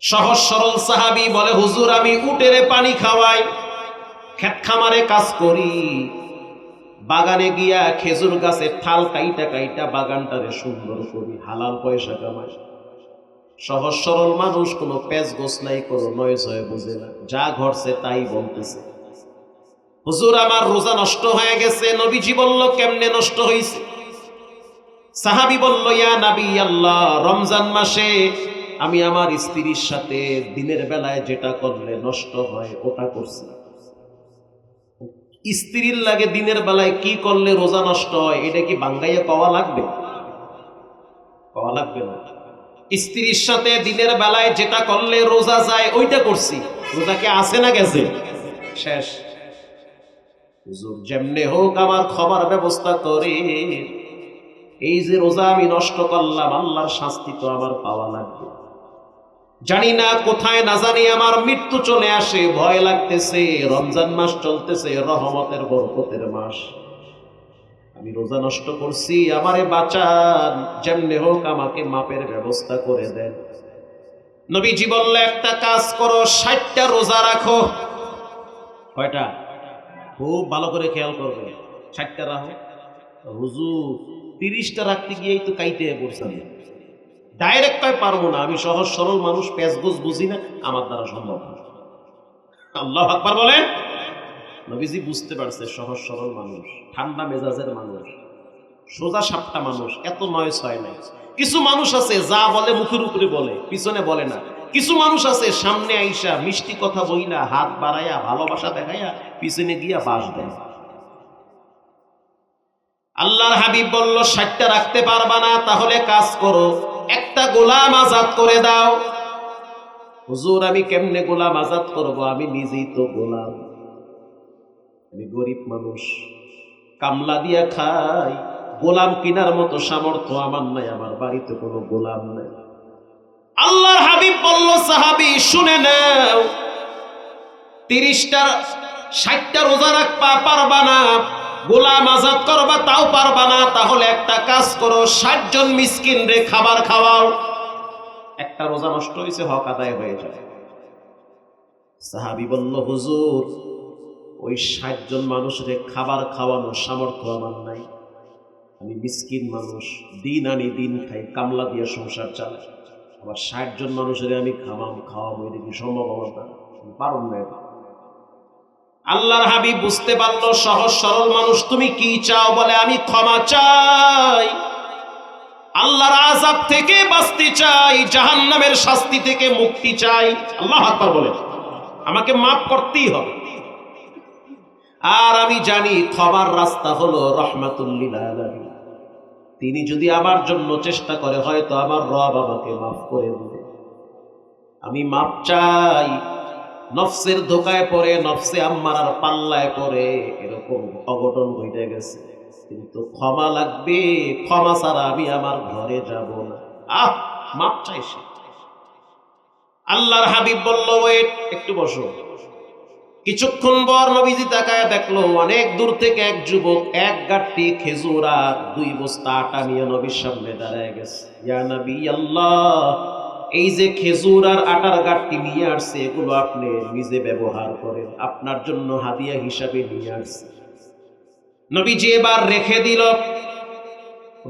সহজ সরল সাহাবী বলে, হুজুর আমি উটেরে পানি খাওয়াই, ক্ষেত খামারে কাজ করি, বাগানে গিয়া খেজুর গাছের ঠাল কাইটা কাইটা বাগানটারে সুন্দর করি, হালাল পয়সা কামাই। সহজ সরল মানুষ, কোনো পেঁচ গোছ নাই, কোনো নয়েজ হয়ে বুঝে না, যা ঘটছে তাই বলতেছে। হুজুর আমার রোজা নষ্ট হয়ে গেছে। নবীজি বলল, কেমনে নষ্ট হয়েছে? সাহাবী বলল, ইয়া নবী আল্লাহ, রমজান মাসে আমি আমার স্ত্রীর সাথে দিনের বেলায় যেটা করলে নষ্ট হয় ওটা করছি। স্ত্রীর লাগে দিনের বেলায় কি করলে রোজা নষ্ট হয়, এটা কি বাঙ্গাইয়া কওয়া লাগবে? কওয়া লাগবে না। স্ত্রীর সাথে দিনের বেলায় যেটা করলে রোজা যায় ওইটা করছি, রোজা কি আছে না গেছে? শেষ। হুজুর যেমনে হোক আমার ক্ষমার ব্যবস্থা করে, এই যে রোজা আমি নষ্ট করলাম আল্লাহর শাস্তি তো আমার পাওয়া লাগবে। জানি না কোথায় না জানি আমার মৃত্যু চলে আসে, ভয় লাগতেছে। রমজান মাস চলতেছে, রহমতের বরকতের মাস, আমি রোজা নষ্ট করছি, আমারে বাঁচান, যেমনে হোক আমাকে মাপের ব্যবস্থা করে দেন। নবীজি বললে, একটা কাজ করো, 60টা রোজা রাখো। কয়টা? খুব ভালো করে খেয়াল করবে, 60টা রাখো। হুজুর 30টা রাখতে গিয়েই তো কাইতে পড়ছেন। ডাইরেক্ট কয় পারবো না, আমি সহজ সরল মানুষ, পেঁচগোছ বুঝি না, আমার দ্বারা সম্ভব না। আল্লাহু আকবার বলেন। নবীজি বুঝতে পারছে সহজ সরল মানুষ, ঠান্ডা মেজাজের মানুষ, সোজা সাপটা মানুষ, এত নয় ছয় নাই। কিছু মানুষ আছে যা বলে মুখের উপরে বলে, পিছনে বলে না। কিছু মানুষ আছে সামনে আইসা মিষ্টি কথা বইলা, হাত বাড়াইয়া, ভালোবাসা দেখাইয়া, পিছনে গিয়া বাস দেয়। আল্লাহর হাবিব বলল, 60টা রাখতে পারবা না, তাহলে কাজ করো, একটা গোলাম আজাদ করে দাও। হুজুর আমি কেমনে গোলাম আজাদ করব? আমি নিজেই তো গোলাম, আমি গরিব মানুষ, কামলা দিয়া খাই, গোলাম কিনার মতো সামর্থ্য আমার নাই, আমার বাড়িতে কোনো গোলাম নাই। আল্লাহর হাবিব বলল, সাহাবী শুনে নাও, 60টা রোজা রাখবা, পারবা না, গোলাম আজাদ করবা তাও পারবা না, তাহলে একটা কাজ করো, 60 জন মিসকিন রে খাবার খাওয়াও। একটা রোজা নষ্ট হয়েছে, হক আদায় হয়ে যাবে। সাহাবী বলল, হুজুর ওই 60 জন মানুষরে খাবার খাওয়ানোর সামর্থ্য আমার নাই, আমি মিসকিন মানুষ, দিন আনি দিন খাই, কামলা দিয়ে সংসার চালাই, আবার 60 জন মানুষের আমি খাওয়াবো, এটা কি সম্ভব? আমার পারব না। আল্লাহর হাবিব বুঝতে পারলো সহজ সরল মানুষ, তুমি কি চাও? বলে, আমি ক্ষমা চাই, আল্লাহর আযাব থেকে বাঁচতে চাই, জাহান্নামের শাস্তি থেকে মুক্তি চাই। আল্লাহু আকবার বলে, আমাকে মাফ করতেই হবে। আর আমি জানি ক্ষমার রাস্তা হলো রাহমাতুল লিল আলামিন। তিনি যদি আমার জন্য চেষ্টা করে, হয়তো আমার রব আমাকে মাফ করে দেবে। আমি মাফ চাই। নফসের ধোকায় পড়ে, নফসে আম্মারার পাল্লায় পড়ে এরকম অঘটন ঘটে গেছে, কিন্তু ক্ষমা লাগবে, ক্ষমা ছাড়া আমি আমার ঘরে যাব না। মাফ চাইছে। আল্লাহর হাবিব বলল, ওয়েট, একটু বসো। কিছুক্ষণ পর নবীজি তাকায় দেখলো, অনেক দূর থেকে এক যুবক এক গাঁটটি খেজুর আর 2 বস্তা আটা নিয়ে নবীর সামনে দাঁড়ায় গেছে। ইয়া নবী আল্লাহ, এই যে খেজুর আর আটার গাঁটটি নিয়ে আসছে, এগুলো আপনি নিজে ব্যবহার করেন, আপনার জন্য হাদিয়া হিসাবে নিয়ে আসছে। নবীজি এবার রেখে দিল।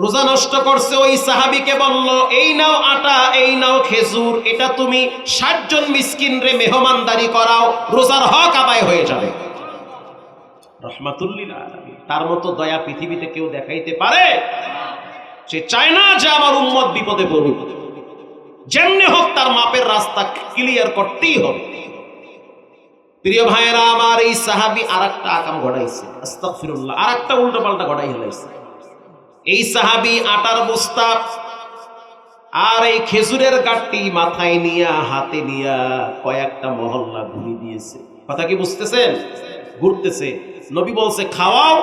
রোজা নষ্ট করছে ওই সাহাবীকে বলল, এই নাও আটা, এই নাও খেজুর, এটা তুমি 60 জন মিসকিন রে মেহমানদারি করাও, রোজার হক আদায় হয়ে যাবে। রাহমাতুল লিল আলামিন। তার মতো দয়া পৃথিবীতে কেউ দেখাইতে পারে? সে চায় না যে আমার উম্মত বিপদে পড়ুক, যেমনি হোক তার মাপের রাস্তা ক্লিয়ার করতেই হবে। প্রিয় ভাইয়েরা আমার, এই সাহাবী আরেকটা আকাম ঘটাইছে, আস্তাগফিরুল্লাহ, আরেকটা উল্টো পাল্টা ঘটাই ফেলাইছে। এই সাহাবী আটার বস্তা আর এই খেজুরের গাঁটটি মাথায় নিয়া, হাতে নিয়া কয়েকটা মহল্লা ঘুরে দিয়েছে। কথা কি বুঝতেছেন? ঘুরতেছে। নবী বলছে, খাওয়াও,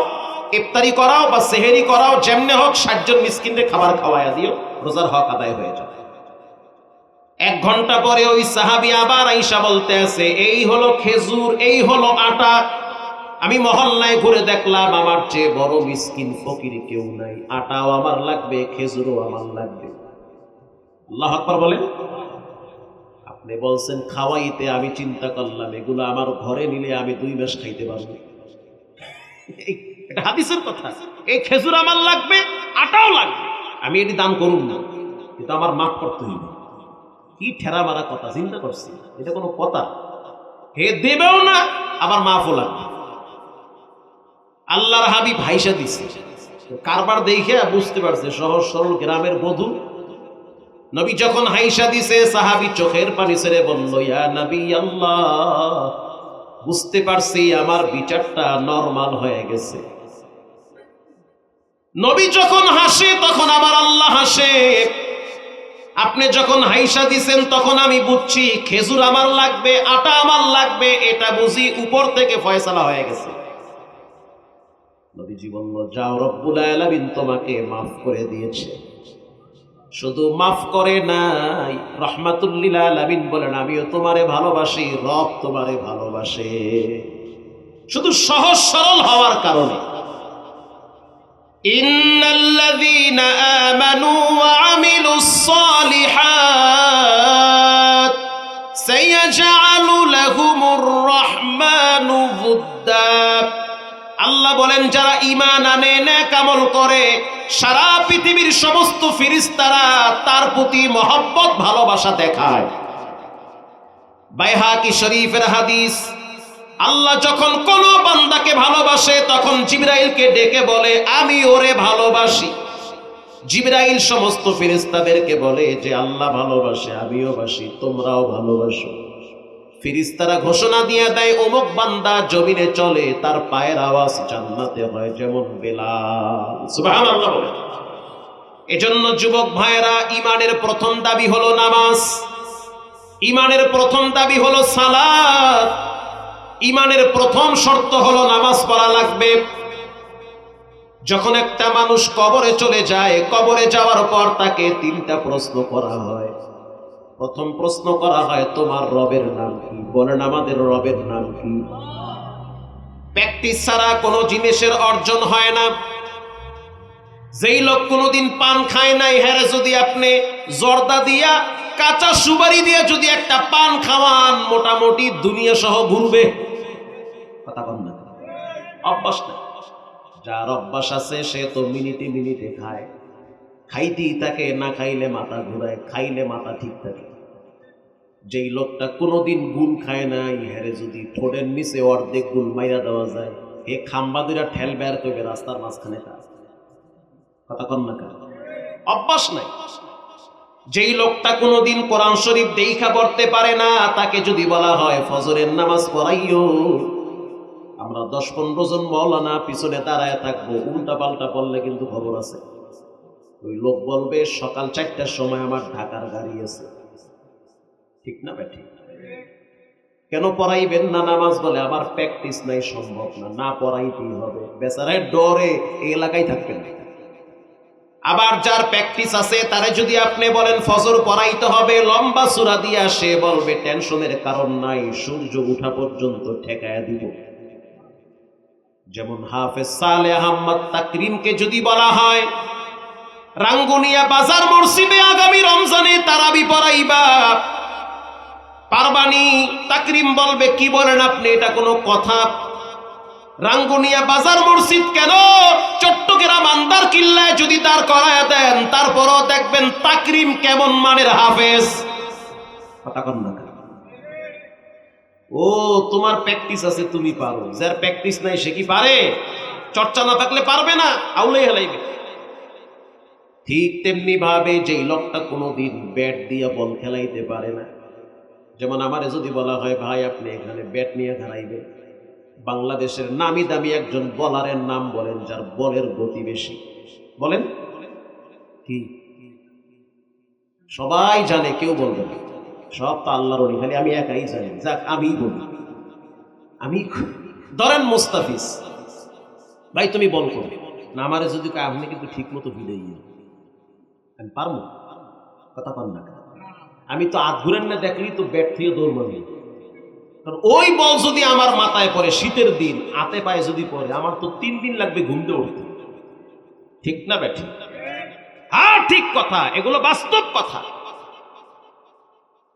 ইফতারি করাও বা সেহেরি করাও, যেমনে হোক 60 জন মিসকিনকে খাবার খাওয়ায়া দিও, রোজার হক আদায় হয়ে যাবে। 1 ঘন্টা পরে ওই সাহাবী আবার আইসা বলতে আছে, এই হলো খেজুর, এই হলো আটা, আমি মহল্লায় ঘুরে দেখলাম আমার চেয়ে বড় মিসকিন ফকির কেউ নাই, আটাও আমার লাগবে, খেজুরও আমার লাগবে। আল্লাহু আকবার বলেন। আপনি বলছেন খাওয়াইতে, আমি চিন্তা করলাম এগুলো আমার ঘরে নিলে আমি 2 মাস খাইতে পারবো। এটা হাদিসের কথা। এই খেজুর আমার লাগবে, আটাও লাগবে, আমি এটি দান করুন না, কিন্তু আমার মাফ করতে হইবে। কি ঠেরা মারা কথা, চিন্তা করছি, এটা কোনো কথা? হে দেবেও না, আবার মাফও লাগবে। আল্লাহর হাবিব হাইসা দিছে, কারবার দেখে বুঝতে পারছে সহজ সরল গ্রামের বধূ। নবী যখন হাইসা দিছে, সাহাবী চোখের পানি ছেড়ে বলল, ইয়া নবী আল্লাহ, বুঝতে পারছি আমার বিচারটা নরমাল হয়ে গেছে। নবী যখন হাসে তখন আমার আল্লাহ হাসে। আপনি যখন হাইসা দিছেন তখন আমি বুঝছি খেজুর আমার লাগবে, আটা আমার লাগবে, এটা বুঝি উপর থেকে ফয়সালা হয়ে গেছে। নবীজি বলল, যাও, রব্বুল আলামিন তোমাকে মাফ করে দিয়েছে। শুধু মাফ করে নাই, রাহমাতুল লিল আলামিন বলেন, আমিও তোমারে ভালোবাসি, রব তোমারে ভালোবাসে। শুধু সহজ সরল হওয়ার কারণে। ইন্নাল্লাযীনা আমানু ওয়া আমিলুস সালিহাত সায়াজআলু লাহুমুর রাহমানু উদ্দা। আল্লাহ বলেন, যারা ঈমান আনে, নেক আমল করে, সারা পৃথিবীর সমস্ত ফেরেশতারা তার প্রতি মহব্বত ভালোবাসা দেখায়। বাইহাকি শরীফের হাদিস, আল্লাহ যখন কোন বান্দাকে ভালোবাসে তখন জিবরাইলকে ডেকে বলে, আমি ওরে ভালোবাসি। জিবরাইল সমস্ত ফেরেশতাদেরকে বলে যে আল্লাহ ভালোবাসে, আমিও বাসি, তোমরাও ভালোবাসো। ফেরেশতারা ঘোষণা দিয়ে দেয়, অমুক বান্দা জমিনে চলে, তার পায়ের আওয়াজ জান্নাতে হয়, যেমন বেলাল। সুবহানাল্লাহ বলে। এজন্য যুবক ভাইয়েরা, ঈমানের প্রথম দাবি হলো নামাজ, ঈমানের প্রথম দাবি হলো সালাত, ঈমানের প্রথম শর্ত হলো নামাজ পড়া লাগবে। যখন একটা মানুষ কবরে চলে যায়, কবরে যাওয়ার পর তাকে তিনটা প্রশ্ন করা হয়। প্রথম প্রশ্ন করা হয়, তোমার রবের নাম কি? বলেন, আমাদের রবের নাম কি? প্র্যাকটিস ছাড়া কোনো জিনিসের অর্জন হয় না। যেই লোক কোনোদিন পান খায় নাই, হ্যারে যদি আপনি জর্দা দিয়া, কাঁচা সুপারি দিয়ে যদি একটা পান খাওয়ান, মোটামুটি দুনিয়া সহ ঘুরবে। কথা বল না, অভ্যাস না। যার অভ্যাস আছে সে তো মিনিটে মিনিটে খায়, খাইতেই থাকে, না খাইলে মাথা ঘুরায়, খাইলে মাথা ঠিক থাকে। যেই লোকটা কোনোদিন গুল খায় নাই, হ্যারে যদি ঠোঁটের নিচে অর্ধেক গুল মাইরা দেওয়া যায়, এ খাম্বা দুইটা ঠেল বের করবে রাস্তার মাঝখানে। কথা কন না, অভ্যাস নাই। যেই লোকটা কোনোদিন কোরআন শরীফ দেখা পড়তে পারে না, তাকে যদি বলা হয় ফজরের নামাজ পড়াইও, আমরা 10-15 জন মাওলানা পিছনে দাঁড়ায় থাকবো, উল্টা পাল্টা পড়লে কিন্তু খবর আছে। ওই লোক বলবে, সকাল 4টার সময় আমার ঢাকার গাড়ি আছে। ঠিক না বেঠিক? কেন পড়াইবেন না নামাজ? বলে, আমার প্র্যাকটিস নাই, সম্ভব না, না পড়াইতেই হবে। বেচারায় ডরে এই এলাকায় থাকবেন না। আবার যার প্র্যাকটিস আছে, তারে যদি আপনি বলেন ফজর পড়াইতে হবে, লম্বা সূরা দিয়া, সে বলবে টেনশনের কারণ নাই, সূর্য উঠা পর্যন্ত ঠেকায়া দিব। যেমন হাফেজ সালেহ আহমদ তাকরিমকে যদি বলা হয় রাঙ্গুনিয়া বাজার মসজিদে আগামী রমজানে তারাবি পড়াইবা, পারবানি? তাকরিম বলবে, কি বলেন আপনি, এটা কোনো কথা? রাঙ্গুনিয়া বাজার মসজিদ কেন, চট্টগ্রাম আন্দার কিল্লায় যদি দাঁড় করায় দেন, তারপরও দেখবেন তাকরিম কেমন মানের হাফেজ। কথা কন না। ও, তোমার প্র্যাকটিস আছে, তুমি পারো। যার প্র্যাকটিস নাই সে কি পারে? চর্চা না থাকলে পারবে না, আউলাই হেলাইবে। ঠিক তেমনি ভাবে যেই লোকটা কোনোদিন ব্যাট দিয়ে বল খেলাইতে পারে না, যেমন আমারে যদি বলা হয়, ভাই আপনি এখানে ব্যাট নিয়ে খেলাইবে, বাংলাদেশের নামি দামি একজন বলারের নাম বলেন যার বলের গতি বেশি, বলেন কি? সবাই জানে, কেউ বলবে না, সব তো আল্লাহর ওলি, খালি আমি একাই জানি। যাক, আমি বলি, আমি ধরেন মুস্তাফিজ ভাই, তুমি বল করবে না, আমারে যদি আপনি কিন্তু ঠিক মতো বিদায়, আমি পারবো? কথা পান না। আমি তো আধ ঘুরেন না দেখলি তো ব্যাট থেকে দৌড় মারি, কারণ ওই বল যদি আমার মাথায় পড়ে, শীতের দিন হাতে পায়ে যদি পড়ে, আমার তো 3 দিন লাগবে ঘুমতে উঠতে। ঠিক না ব্যাটি? হ্যাঁ, ঠিক কথা, এগুলো বাস্তব কথা।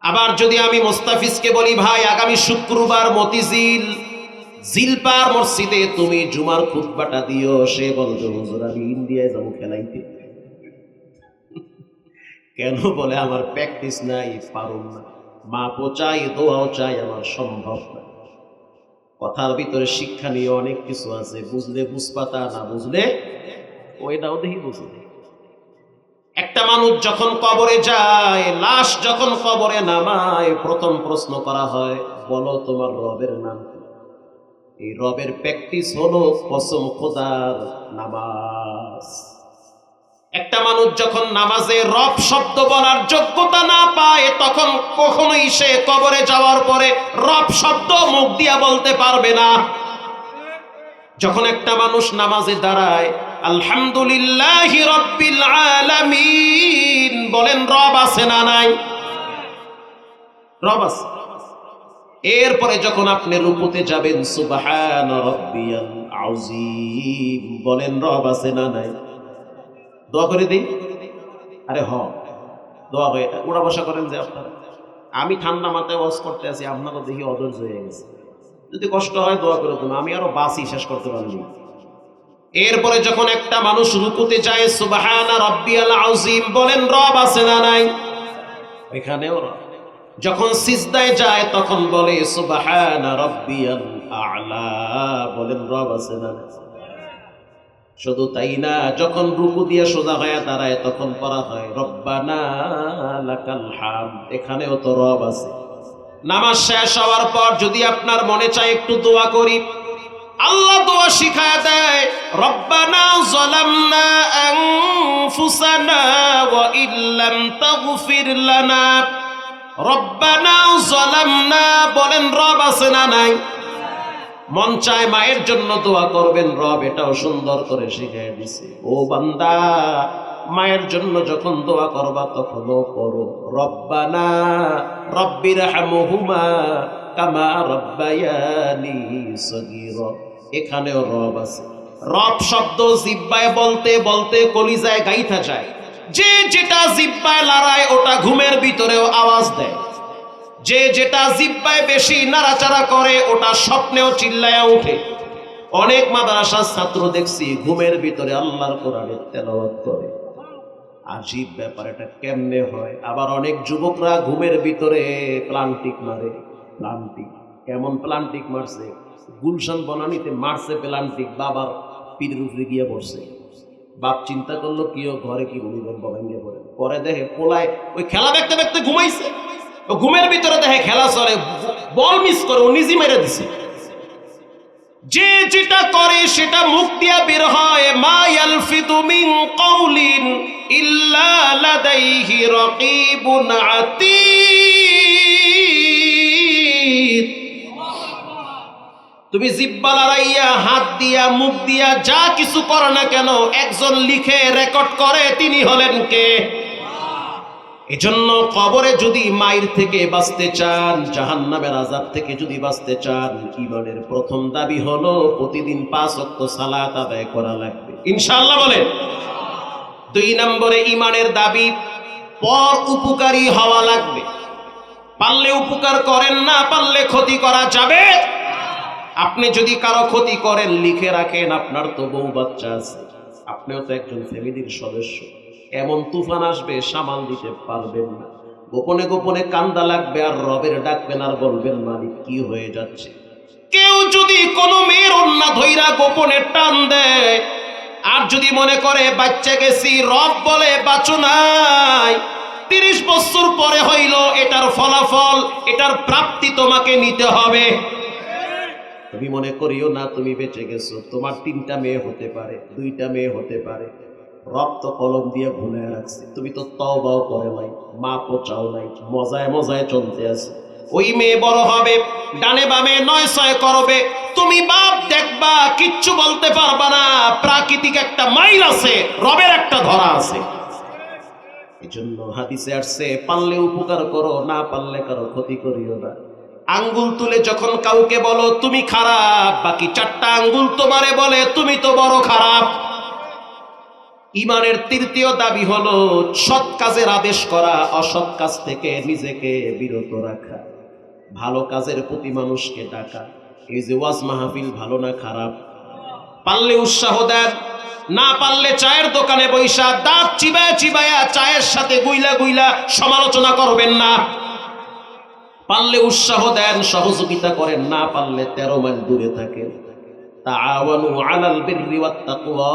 আবার যদি আমি মুস্তাফিজকে বলি, ভাই আগামী শুক্রবার মতিঝিল জিলপার মসজিদে তুমি জুমার খুতবাটা দিও, সে বলবে, হুজুর আমি ইন্ডিয়ায় যাবো খেলাইতে। কেন? বলে, আমার প্র্যাকটিস নাই, পারুম না, মাপও চাই, দোয়াও চাই, আমার সম্ভব না। কথার ভিতরে শিক্ষা নিয়ে অনেক কিছু আছে, বুঝলে বুঝপাতা, না বুঝলে ওইটাও দেখি বুঝো। একটা মানুষ যখন কবরে যায়, লাশ যখন কবরে নামায়, প্রথম প্রশ্ন করা হয়, বলো তোমার রবের নাম কি? এই রবের প্র্যাকটিস হলো কসম খোদার নামাজ। একটা মানুষ যখন নামাজে রব শব্দ বলার যোগ্যতা না পায়, তখন কখনোই সে কবরে যাওয়ার পরে রব শব্দ মুখ দিয়া বলতে পারবে না। যখন একটা মানুষ নামাজে দাঁড়ায়, আলহামদুলিল্লাহি রাব্বিল আলামিন বলেন, রব আছে না নাই? রব আছে। এরপরে যখন আপনি রুকুতে যাবেন, সুবহান রাব্বিয়াল আযীম বলেন, রব আছে না নাই? দোয়া করে দিই। আরে দোয়া হয়ে উড়া বসা করেন যে আপনারা। আমি ঠান্ডা মাথায় ওয়াজ করতে আছি, আপনাকে দেখি অধৈর্য হয়ে গেছে। যদি কষ্ট হয় দোয়া করে দেবো, আমি আরো বাসি শেষ করতে পারিনি। এরপরে যখন একটা মানুষ রুকুতে যায়, সুবহানা রাব্বিয়াল আযীম বলেন, রব আছে না নাই? এখানেও রব। যখন সিজদায় যায় তখন বলে, সুবহানা রাব্বিয়াল আ'লা বলেন, রব আছে না নাই? শুধু তাই না, যখন রুকু দিয়ে সোজা হয়ে দাঁড়ায় তখন পড়া হয়, রব্বানা লাকাল হামদ, এখানেও তো রব আছে। নামাজ শেষ হওয়ার পর যদি আপনার মনে চায় একটু দোয়া করি, আল্লাহ দোয়া শিখায় দেয়, রব্বানা যালামনা আনফুসানা ওয়া ইল্লাম তাগফির লানা, রব্বানা যালামনা বলেন, রব আছে না নাই? মন চায় মায়ের জন্য দোয়া করবেন, রব এটাও সুন্দর করে শিখিয়ে দিছে। ও বান্দা, মায়ের জন্য যখন দোয়া করবা তখনও করো, রব্বানা রব্বিরহামহুমা কামা রব্বায়ানি সগীরা, এখানেও রব আছে। রব শব্দ জিহ্বায় বলতে বলতে কলিজায় গাইথা যায়। যে যেটা জিহ্বায় লড়ায় ওটা ঘুমের ভিতরেও আওয়াজ দেয়। যে যেটা জিহ্বায় বেশি নাড়াচাড়া করে ওটা স্বপ্নেও চিল্লায়া উঠে। অনেক মাদ্রাসার ছাত্র দেখছি ঘুমের ভিতরে আল্লাহর কোরআনের তেলাওয়াত করে। আজীব ব্যাপার, এটা কেমনে হয়? আবার অনেক যুবকরা ঘুমের ভিতরে প্লান্টিক মারে। প্লান্টিক এমন প্লান্টিক মারছে, গুলশান বনানীতে মারছে প্লান্টিক, বাবার পীরের উপরে গিয়ে পড়ছে। বাপ চিন্তা করলো কিও ঘরে কি ভূমিকম্প ভেঙে পড়ে, পরে দেখে পোলায় ওই খেলা দেখতে দেখতে ঘুমাইছে। ঘুমের ভিতরে দেখে খেলা চলে, বল মিস করে ও নিজে মেরে দিছে। যে যেটা করে সেটা মুখ দিয়া বের হয়। মা ইয়ালফিদু মিন কাউলিন ইল্লা লাদাইহি রাকিবুন আতীদ। তুমি জিহ্বা লড়াইয়া, হাত দিয়া, মুখ দিয়া যা কিছু করো না কেন, একজন লিখে রেকর্ড করে, তিনি হলেন কে? এজন্য কবরে যদি মায়ের থেকে বাঁচতে চান, জাহান্নামের আযাব থেকে যদি বাঁচতে চান, ঈমানের প্রথম দাবি হলো প্রতিদিন 5 ওয়াক্ত সালাত আদায় করা লাগবে, ইনশাআল্লাহ বলেন। 2 নম্বরে ঈমানের দাবি, পর উপকারী হওয়া লাগবে। পারলে উপকার করেন, না পারলে ক্ষতি করা যাবে। আপনি যদি কারো ক্ষতি করেন, লিখে রাখেন, আপনার তো বউ বাচ্চা আছে, আপনিও তো একজন ফ্যামিলির সদস্য। এমন তুফান আসবে সামাল দিতে পারবেন না। গোপনে গোপনে কান্দা লাগবে, আর রবের ডাকবেন, আর বলবেন, মালিক কি হয়ে যাচ্ছে। কেউ যদি কোনো মেয়ের ওন্না ধইরা গোপনে টান দেয়, আর যদি মনে করে বাচ্চা গেছি, রব বলে বাঁচো নাই, 30 বছর পরে হইল, এটার ফলাফল, এটার প্রাপ্তি তোমাকে নিতে হবে। তুমি মনে করিও না তুমি বেঁচে গেছো, তোমার 3টা মেয়ে হতে পারে, 2টা মেয়ে হতে পারে। রব তো কলম দিয়ে ভুলে রাখছে, তুমি তো তওবাও করে নাই, মাপও চাও নাই, মজায় মজায় চলতে আছে। ওই মেয়ে বড় হবে, ডানে বামে 9-6 করবে, তুমি বাপ দেখবা, কিচ্ছু বলতে পারবা না। প্রাকৃতিক একটা মাইল আছে, রবের একটা ধরা আছে। এজন্য হাদিসে আসছে, পারলে উপকার করো, না পারলে কারো ক্ষতি করিও না। আঙ্গুল তুলে যখন কাউকে বলো তুমি খারাপ, বাকি 4টা আঙ্গুল তোমারে বলে তুমি তো বড় খারাপ। ঈমানের 3য় দাবি হলো সৎ কাজের আদেশ করা, অসৎ কাজ থেকে নিজেকে বিরত রাখা, ভালো কাজের প্রতি মানুষকে ডাকা। এই যে ওয়াজ মাহফিল ভালো না খারাপ, পারলে উৎসাহ দেন, না পারলে চায়ের দোকানে বৈশা দাঁত চিবায়া চিবায়া চায়ের সাথে গুইলা গুইলা সমালোচনা করবেন না। পারলে উৎসাহ দেন, সহযোগিতা করেন, না পারলে 13 মাইল দূরে থাকেন। তাআওয়ানু আলাল বিররি ওয়াত তাকওয়া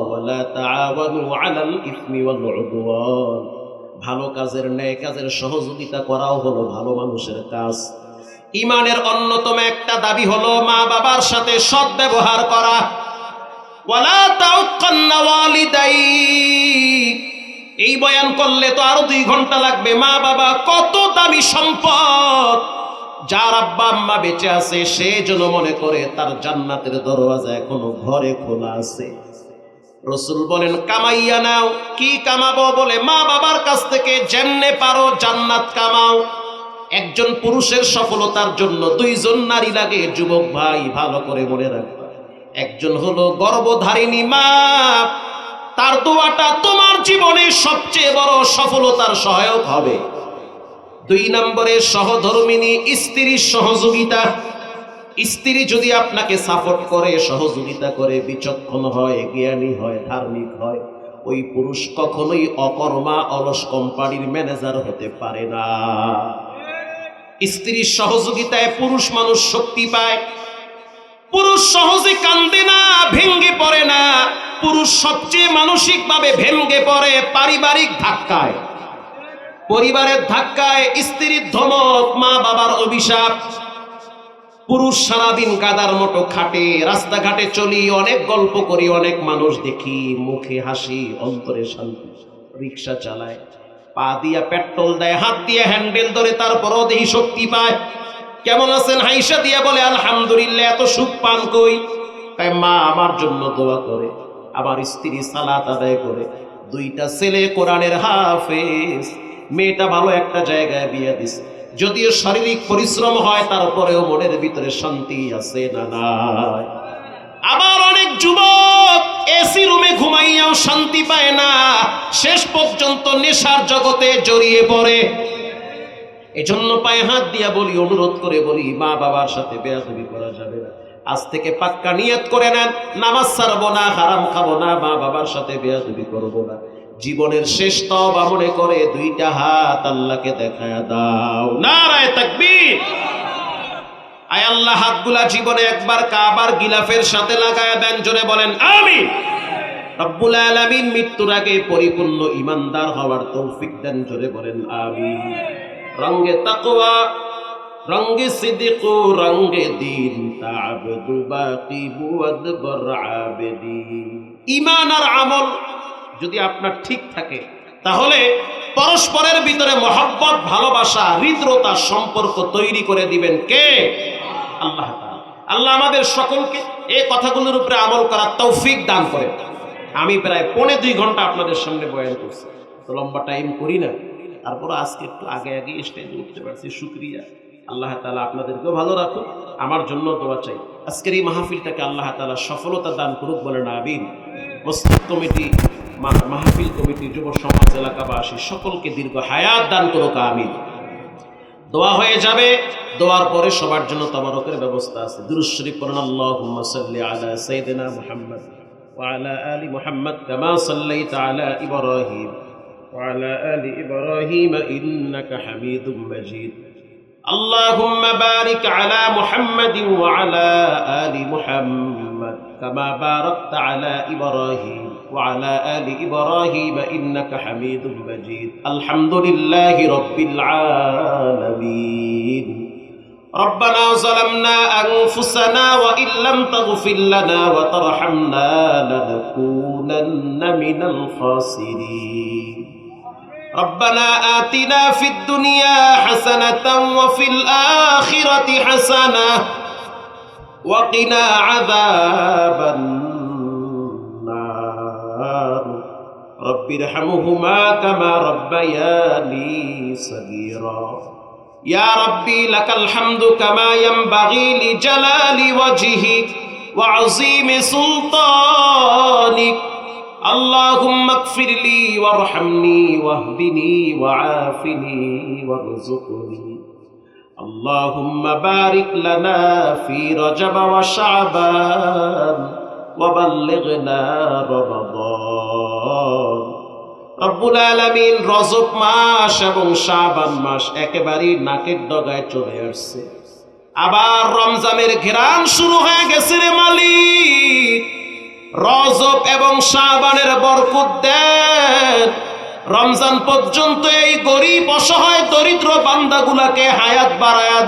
ওয়া লা তাআওয়ানু আলাল ইসমি ওয়াল উদওয়ান। ভালো কাজের, ন্যায় কাজের সহযোগিতা করাও হলো ভালো মানুষের কাজ। ঈমানের অন্যতম একটা দাবি হলো মা বাবার সাথে সৎ ব্যবহার করা। ওয়ালা তাউক্কান্না ওয়ালিদাইক, এই বয়ান করলে তো আরো 2 ঘন্টা লাগবে। মা বাবা কত দামি সম্পদ, যার আব্বা আম্মা বেঁচে আছে সে যেন মনে করে তার জান্নাতের দরওয়াজা এখনো ঘরে খোলা আছে। রাসূল বলেন কামাইয়া নাও। কি কামাবো? বলে মা বাবার কাছ থেকে যেমনে পারো জান্নাত কামাও। একজন পুরুষের সফলতার জন্য 2 জন নারী লাগে। যুবক ভাই ভালো করে মনে রাখবা, একজন হলো গর্ভধারিণী মা, তার দোয়াটা তোমার জীবনে সবচেয়ে বড় সফলতার সহায়ক হবে। 2 নম্বরে সহধর্মিণী স্ত্রীর সহযোগিতা। স্ত্রী যদি আপনাকে সাপোর্ট করে, সহযোগিতা করে, বিচক্ষণ হয়, জ্ঞানী হয়, ধার্মিক হয়, ওই পুরুষ কখনোই অকর্মা অলস কোম্পানির ম্যানেজার হতে পারে না। স্ত্রীর সহযোগিতায় পুরুষ মানুষ শক্তি পায়। পুরুষ সহজে কান্দে না, ভেঙ্গে পড়ে না। পুরুষ সবচেয়ে মানসিকভাবে ভেঙ্গে পড়ে পারিবারিক ধাক্কায়। পরিবারের ধাক্কায়, স্ত্রীর ধমক, মা বাবার অভিশাপ। পুরুষ সারাদিন গাদার মতো খাটে। রাস্তাঘাটে চলি, অনেক গল্প করি, অনেক মানুষ দেখি, মুখে হাসি অন্তরে শান্তি। রিক্সা চালায়, পা দিয়া পেট্রোল দেয়, হাত দিয়ে হ্যান্ডেল ধরে, তারপরও দেহি শক্তি পায়। কেমন আছেন হাইসা দিয়া বলে আলহামদুলিল্লাহ। এত সুখ পান কই? তাই মা আমার জন্য দোয়া করে, আমার স্ত্রী সালাত আদায় করে, 2টা ছেলে কোরআনের হাফেজ, মেয়েটা ভালো একটা জায়গায় বিয়ে দিছে। যদিও শারীরিক পরিশ্রম হয়, তারপরেও মনের ভিতরে শান্তি আছে না নাই? আবার অনেক যুবক এসি রুমে ঘুমাইয়াও শান্তি পায় না, শেষ পর্যন্ত নেশার জগতে জড়িয়ে পড়ে। এজন্য পায়ে হাত দিয়া বলি, অনুরোধ করে বলি, মা বাবার সাথে বেয়াদবি করা যাবে না। আজ থেকে পাক্কা নিয়ত করে নেন, নামাজ ছাড়বো না, হারাম খাবো না, মা বাবার সাথে বেয়াদবি করবো না। জীবনের শেষ তওবা মনে করে 2টা হাত আল্লাহকে দেখায়া দাও। নারায়ে তাকবীর। আয় আল্লাহ, হাতগুলা জীবনে একবার কাবার গিলাফের সাথে লাগায়া দেন, জোরে বলেন আমিন। রব্বুল আলামিন মৃত্যুর আগে পরিপূর্ণ ঈমানদার হওয়ার তৌফিক দেন, জোরে বলেন আমিন। রঙ্গে তাকওয়া, রঙ্গে সিদক, রঙ্গে দিন, তা'বুদু বাকি বুয়াদবর আবেদিন। ঈমান আর আমল যদি আপনার ঠিক থাকে, তাহলে পরস্পরের ভিতরে মহব্বত, ভালোবাসা, হৃদ্রতা, সম্পর্ক তৈরি করে দিবেন কে? আল্লাহ তাআলা। আল্লাহ আমাদের সকলকে এই কথাগুলোর উপরে আমল করার তৌফিক দান করে। আমি প্রায় 2.25 ঘন্টা আপনাদের সামনে বয়ান করছি, তো লম্বা টাইম করি না, তারপর আজকে একটু আগে আগে স্টেজে উঠতে পারছি, শুকরিয়া। আল্লাহ তাআলা আপনাদেরকেও ভালো রাখুন, আমার জন্য দোয়া চাই। আজকের এই মাহফিলটাকে আল্লাহ তাআলা সফলতা দান করুক, বলেন আমিন। মসজিদ কমিটি, মাহফিল কমিটি, যুব সমাজ, এলাকাবাসী সকলকে দীর্ঘ হায়াত দান করুক, আমিন। দোয়া হয়ে যাবে, দোয়ার পরে সবার জন্য তাবারকের ব্যবস্থা আছে। দুরূদ শরীফ পড়ুন। আল্লাহুম্মা সাল্লি আলা সাইয়্যিদিনা মুহাম্মদ ওয়া আলা আলি মুহাম্মদ কামা সাল্লাইতা আলা ইব্রাহিম ওয়া আলা আলি ইব্রাহিম ইন্নাকা হামিদুম মাজিদ। আল্লাহুম্মা বারিক আলা মুহাম্মাদিন ওয়া আলা আলি মুহাম্মদ কামা বারাকতা আলা ইব্রাহিম ওয়া আলা আলি ইব্রাহিম ইন্নাকা হামিদুম মাজিদ। আলহামদুলিল্লাহি রাব্বিল আলামিন। ربنا ظلمنا أنفسنا وإن لم تغفر لنا وترحمنا لنكونن من الخاسرين. ربنا آتنا في الدنيا حسنة وفي الآخرة حسنة وقنا عذاب النار. رب ارحمهما كما ربياني صغيرا. يا ربي لك الحمد كما ينبغي لجلال وجهك وعظيم سلطانك. اللهم اغفر لي وارحمني واهدني وعافني وارزقني. اللهم بارك لنا في رجب وشعبان وبلغنا رمضان. রব্বুল আলামিন রজব মাস এবং শাবান মাস একেবারেই নাকের ডগায় চলে আসছে। আবার রমজানের ঘেরান শুরু হয়ে গেছে রে মালিক, রজব এবং শাবানের বরকত দেন, রমজান পর্যন্ত এই গরিব অসহায় দরিদ্র বান্দাগুলাকে হায়াত বাড়ায়া